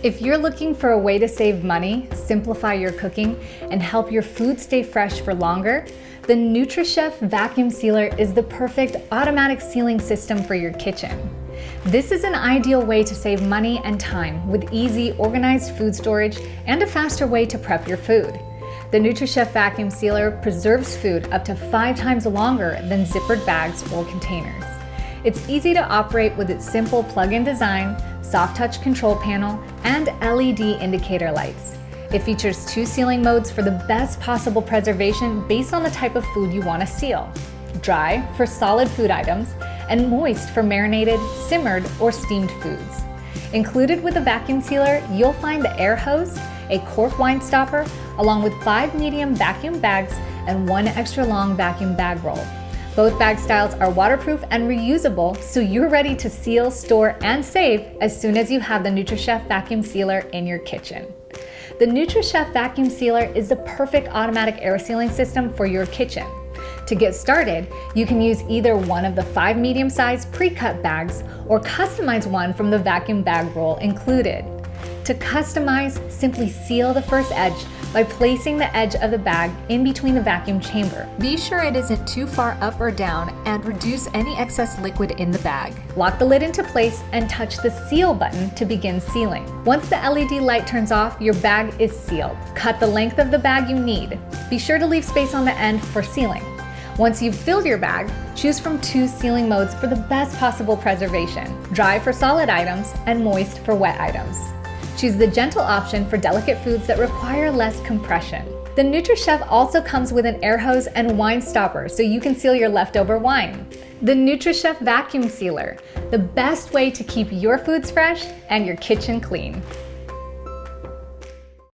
If you're looking for a way to save money, simplify your cooking, and help your food stay fresh for longer, the NutriChef Vacuum Sealer is the perfect automatic sealing system for your kitchen. This is an ideal way to save money and time with easy, organized food storage and a faster way to prep your food. The NutriChef Vacuum Sealer preserves food up to 5 times longer than zippered bags or containers. It's easy to operate with its simple plug-in design, soft touch control panel, and LED indicator lights. It features 2 sealing modes for the best possible preservation based on the type of food you want to seal. Dry for solid food items, and moist for marinated, simmered, or steamed foods. Included with the vacuum sealer, you'll find the air hose, a cork wine stopper, along with 5 medium vacuum bags and 1 extra long vacuum bag roll. Both bag styles are waterproof and reusable, so you're ready to seal, store, and save as soon as you have the NutriChef Vacuum Sealer in your kitchen. The NutriChef Vacuum Sealer is the perfect automatic air sealing system for your kitchen. To get started, you can use either one of the 5 medium-sized pre-cut bags or customize one from the vacuum bag roll included. To customize, simply seal the first edge by placing the edge of the bag in between the vacuum chamber. Be sure it isn't too far up or down and reduce any excess liquid in the bag. Lock the lid into place and touch the seal button to begin sealing. Once the LED light turns off, your bag is sealed. Cut the length of the bag you need. Be sure to leave space on the end for sealing. Once you've filled your bag, choose from 2 sealing modes for the best possible preservation: dry for solid items and moist for wet items. Choose the gentle option for delicate foods that require less compression. The NutriChef also comes with an air hose and wine stopper so you can seal your leftover wine. The NutriChef Vacuum Sealer, the best way to keep your foods fresh and your kitchen clean.